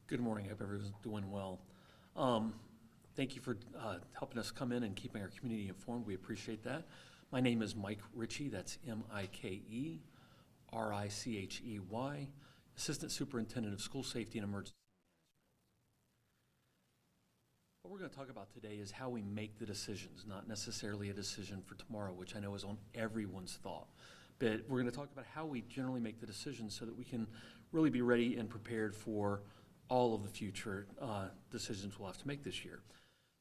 Good morning. I hope everyone's doing well. Thank you for helping us come in and keeping our community informed. We appreciate that. My name is Mike Richey. That's M-I-K-E R-I-C-H-E-Y, Assistant Superintendent of School Safety and Emergency Management. What we're going to talk about today is how we make the decisions, not necessarily a decision for tomorrow, which I know is on everyone's thought. But we're going to talk about how we generally make the decisions so that we can really be ready and prepared for all of the future decisions we'll have to make this year.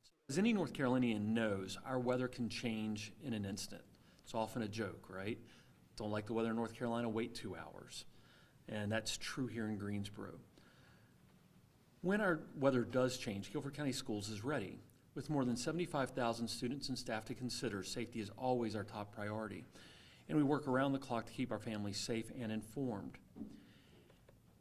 So as any North Carolinian knows, our weather can change in an instant. It's often a joke, right? Don't like the weather in North Carolina, wait 2 hours. And that's true here in Greensboro. When our weather does change, Guilford County Schools is ready. With more than 75,000 students and staff to consider, safety is always our top priority. And we work around the clock to keep our families safe and informed.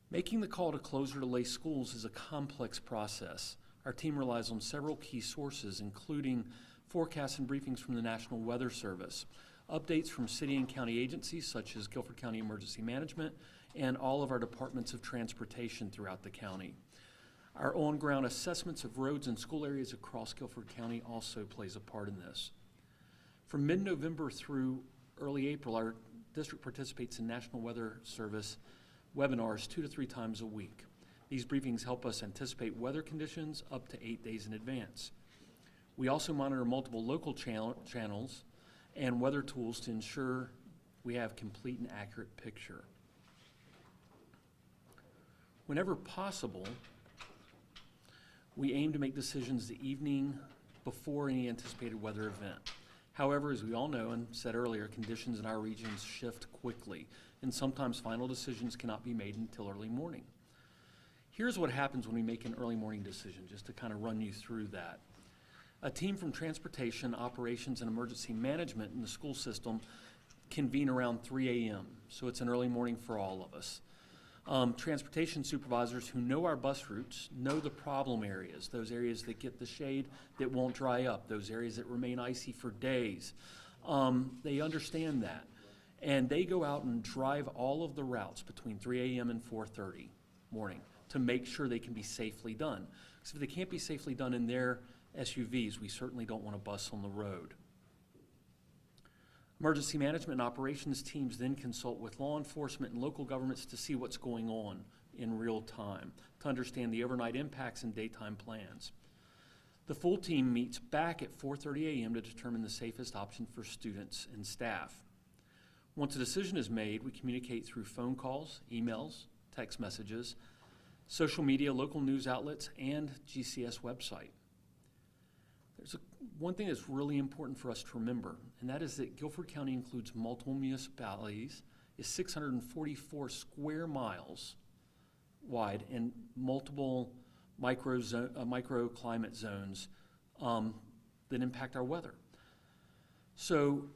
Making the call to close or delay schools is a complex process. Our team relies on several key sources, including forecasts and briefings from the National Weather Service, updates from city and county agencies such as Guilford County Emergency Management, and all of our departments of transportation throughout the county. Our on-ground assessments of roads and school areas across Guilford County also plays a part in this. From mid-November through early April, our district participates in National Weather Service webinars 2 to 3 times a week. These briefings help us anticipate weather conditions up to 8 days in advance. We also monitor multiple local channels and weather tools to ensure we have complete and accurate picture. Whenever possible, we aim to make decisions the evening before any anticipated weather event. However, as we all know and said earlier, conditions in our regions shift quickly, and sometimes final decisions cannot be made until early morning. Here's what happens when we make an early morning decision, just to kind of run you through that. A team from transportation, operations, and emergency management in the school system convene around 3 a.m., so it's an early morning for all of us. Transportation supervisors who know our bus routes know the problem areas, those areas that get the shade that won't dry up, those areas that remain icy for days. They understand that. And they go out and drive all of the routes between 3 a.m. and 4:30 morning to make sure they can be safely done. Because if they can't be safely done in their SUVs, we certainly don't want a bus on the road. Emergency management and operations teams then consult with law enforcement and local governments to see what's going on in real time, to understand the overnight impacts and daytime plans. The full team meets back at 4:30 a.m. to determine the safest option for students and staff. Once a decision is made, we communicate through phone calls, emails, text messages, social media, local news outlets, and GCS website. There's one thing that's really important for us to remember, and that is that Guilford County includes multiple municipalities, is 644 square miles wide, and multiple microclimate zones that impact our weather. So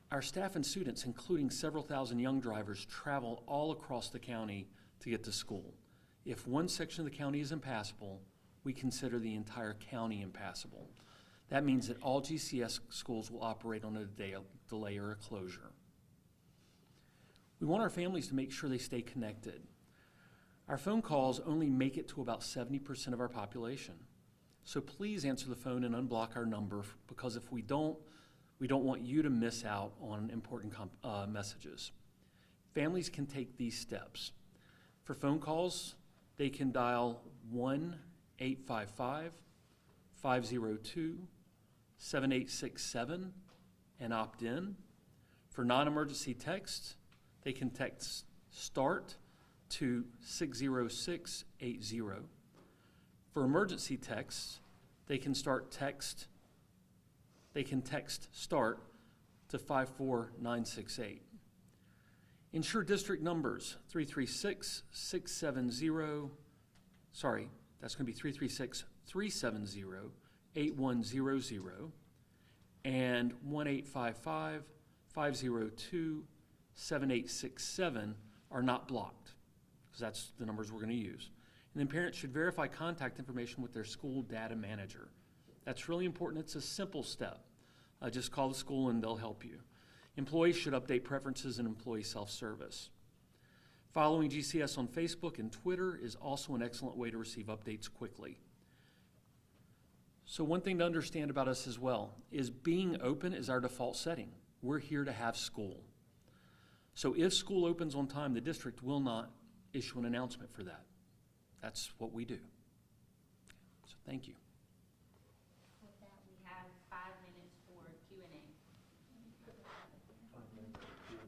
our staff and students, including several thousand young drivers, travel all across the county to get to school. If one section of the county is impassable, we consider the entire county impassable. That means that all GCS schools will operate on a delay or a closure. We want our families to make sure they stay connected. Our phone calls only make it to about 70% of our population. So please answer the phone and unblock our number, because if we don't want you to miss out on important messages. Families can take these steps. For phone calls, they can dial 1-855-502-7867 and opt in. For non-emergency texts, they can text START to 60680. For emergency texts, they can text START to 54968. Ensure district numbers 336-370 8100 and 1-855-502-7867 are not blocked, because that's the numbers we're going to use. And then parents should verify contact information with their school data manager. That's really important. It's a simple step. Just call the school and they'll help you. Employees should update preferences in employee self-service. Following GCS on Facebook and Twitter is also an excellent way to receive updates quickly. So one thing to understand about us as well is being open is our default setting. We're here to have school. So if school opens on time, the district will not issue an announcement for that. That's what we do. So thank you. With that, we have 5 minutes for Q&A. 5 minutes for Q&A.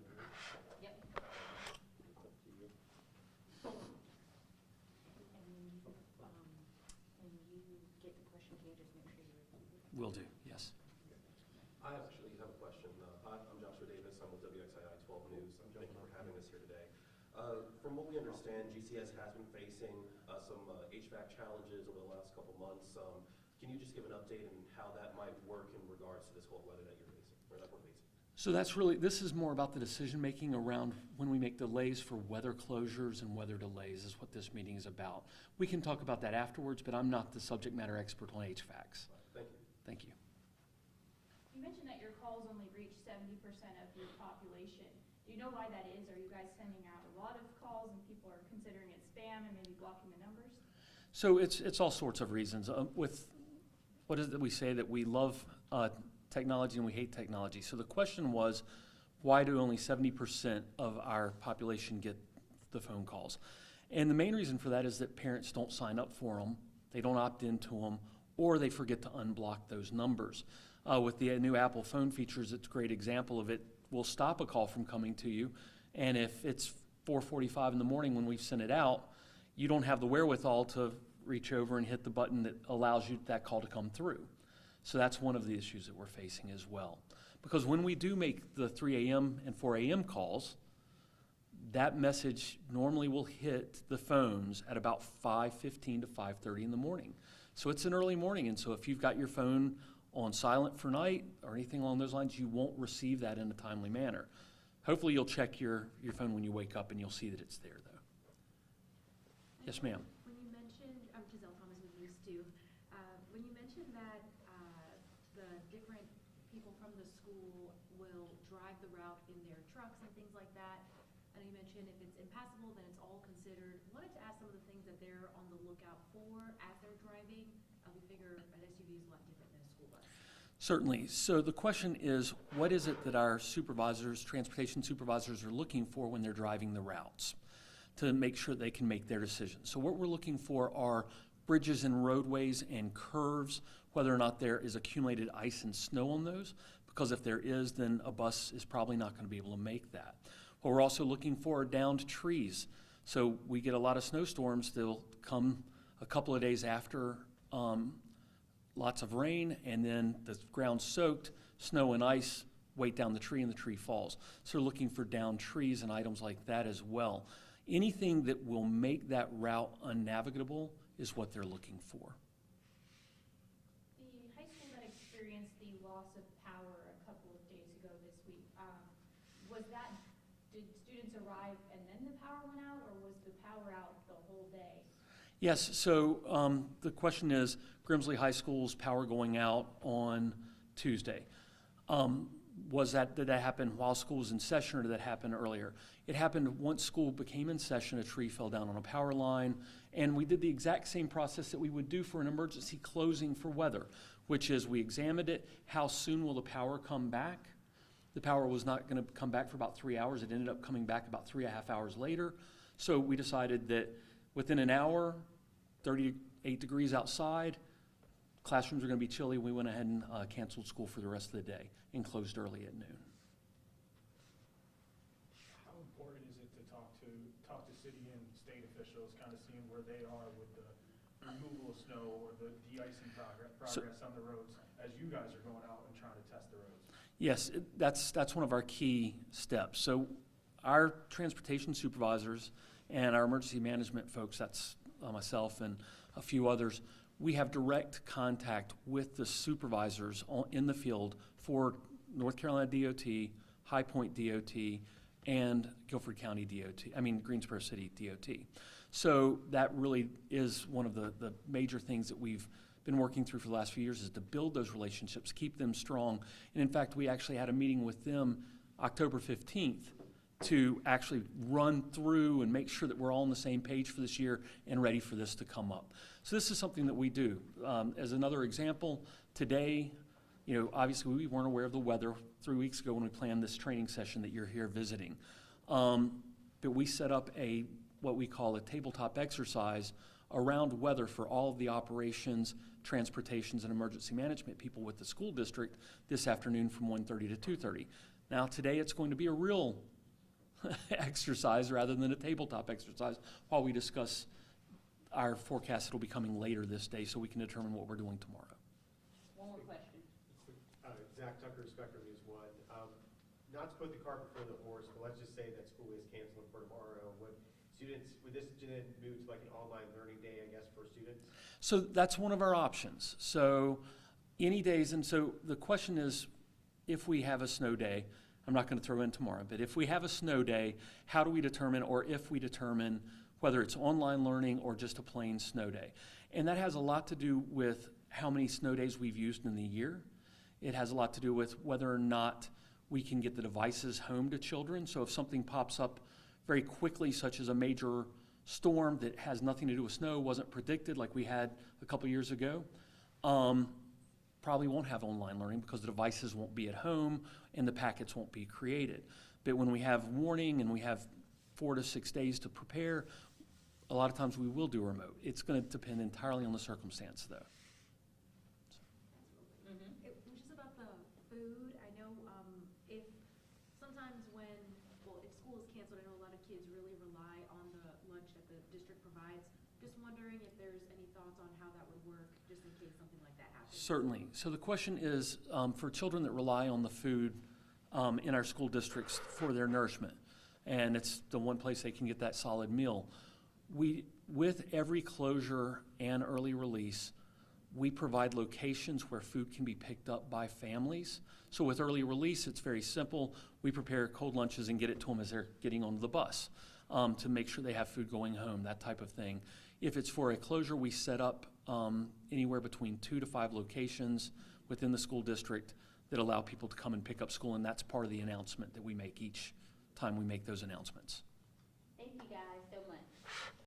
Yep. It's up to you. When you get the question, can you just make sure you repeat it? Will do, yes. I actually have a question. Hi, I'm Joshua Davis. I'm with WXII 12 News. Thank you for having us here today. From what we understand, GCS has been facing some HVAC challenges over the last couple months. Can you just give an update on how that might work in regards to this cold weather that you're facing, or that we're facing? So this is more about the decision-making around when we make delays for weather closures and weather delays is what this meeting is about. We can talk about that afterwards, but I'm not the subject matter expert on HVACs. Thank you. Thank you. You mentioned that your calls only reach 70% of your population. Do you know why that is? Are you guys sending out a lot of calls and people are considering it spam and maybe blocking the numbers? So it's all sorts of reasons. With what is it that we say that we love technology and we hate technology. So the question was, why do only 70% of our population get the phone calls? And the main reason for that is that parents don't sign up for them, they don't opt into them, or they forget to unblock those numbers. With the new Apple phone features, it's a great example of it. We'll stop a call from coming to you, and if it's 4:45 in the morning when we've sent it out, you don't have the wherewithal to reach over and hit the button that allows you that call to come through. So that's one of the issues that we're facing as well. Because when we do make the 3 a.m. and 4 a.m. calls, that message normally will hit the phones at about 5:15 to 5:30 in the morning. So it's an early morning, and so if you've got your phone on silent for night or anything along those lines, you won't receive that in a timely manner. Hopefully you'll check your phone when you wake up and you'll see that it's there, though. Yes, ma'am. When you mentioned, Giselle Thomas with News 2, when you mentioned that the different people from the school will drive the route in their trucks and things like that, and you mentioned if it's impassable, then it's all considered. I wanted to ask some of the things that they're on the lookout for as they're driving. We figure an SUV is a lot different than a school bus. Certainly. So the question is, what is it that our supervisors, transportation supervisors, are looking for when they're driving the routes to make sure they can make their decisions? So what we're looking for are bridges and roadways and curves, whether or not there is accumulated ice and snow on those, because if there is, then a bus is probably not going to be able to make that. What we're also looking for are downed trees. So we get a lot of snowstorms. They'll come a couple of days after lots of rain, and then the ground's soaked, snow and ice weight down the tree, and the tree falls. So we're looking for downed trees and items like that as well. Anything that will make that route unnavigable is what they're looking for. The high school that experienced the loss of power a couple of days ago this week, did students arrive and then the power went out, or was the power out the whole day? Yes, so the question is, Grimsley High School's power going out on Tuesday. Did that happen while school was in session, or did that happen earlier? It happened once school became in session. A tree fell down on a power line, and we did the exact same process that we would do for an emergency closing for weather, which is we examined it. How soon will the power come back? The power was not going to come back for about 3 hours. It ended up coming back about 3.5 hours later. So we decided that within an hour, 38 degrees outside, classrooms are going to be chilly. We went ahead and canceled school for the rest of the day and closed early at noon. How important is it to talk to city and state officials, kind of seeing where they are with the removal of snow or the de-icing progress on the roads as you guys are going out and trying to test the roads? Yes, that's one of our key steps. So our transportation supervisors and our emergency management folks, that's myself and a few others, we have direct contact with the supervisors in the field for North Carolina DOT, High Point DOT, and Guilford County Greensboro City DOT. So that really is one of the major things that we've been working through for the last few years, is to build those relationships, keep them strong. And in fact, we actually had a meeting with them October 15th to actually run through and make sure that we're all on the same page for this year and ready for this to come up. So this is something that we do. As another example, today, obviously we weren't aware of the weather 3 weeks ago when we planned this training session that you're here visiting. But we set up what we call a tabletop exercise around weather for all of the operations, transportations, and emergency management people with the school district this afternoon from 1:30 to 2:30. Now today it's going to be a real exercise rather than a tabletop exercise while we discuss our forecast that'll be coming later this day so we can determine what we're doing tomorrow. One more question. Zach Tucker, Spectrum News 1. Not to put the cart before the horse, but let's just say that school is canceled for tomorrow. Would this then move to like an online learning day, I guess, for students? So that's one of our options. So any days, and so the question is, if we have a snow day, I'm not going to throw in tomorrow, but if we have a snow day, how do we determine, or if we determine whether it's online learning or just a plain snow day? And that has a lot to do with how many snow days we've used in the year. It has a lot to do with whether or not we can get the devices home to children. So if something pops up very quickly, such as a major storm that has nothing to do with snow, wasn't predicted like we had a couple years ago, probably won't have online learning because the devices won't be at home and the packets won't be created. But when we have warning and we have 4 to 6 days to prepare, a lot of times we will do remote. It's going to depend entirely on the circumstance, though. Just about the food, I know if sometimes if school is canceled, I know a lot of kids really rely on the lunch that the district provides. Just wondering if there's any thoughts on how that would work, just in case something like that happens. Certainly. So the question is, for children that rely on the food in our school districts for their nourishment, and it's the one place they can get that solid meal, with every closure and early release, we provide locations where food can be picked up by families. So with early release, it's very simple. We prepare cold lunches and get it to them as they're getting on the bus to make sure they have food going home, that type of thing. If it's for a closure, we set up anywhere between 2 to 5 locations within the school district that allow people to come and pick up school, and that's part of the announcement that we make each time we make those announcements.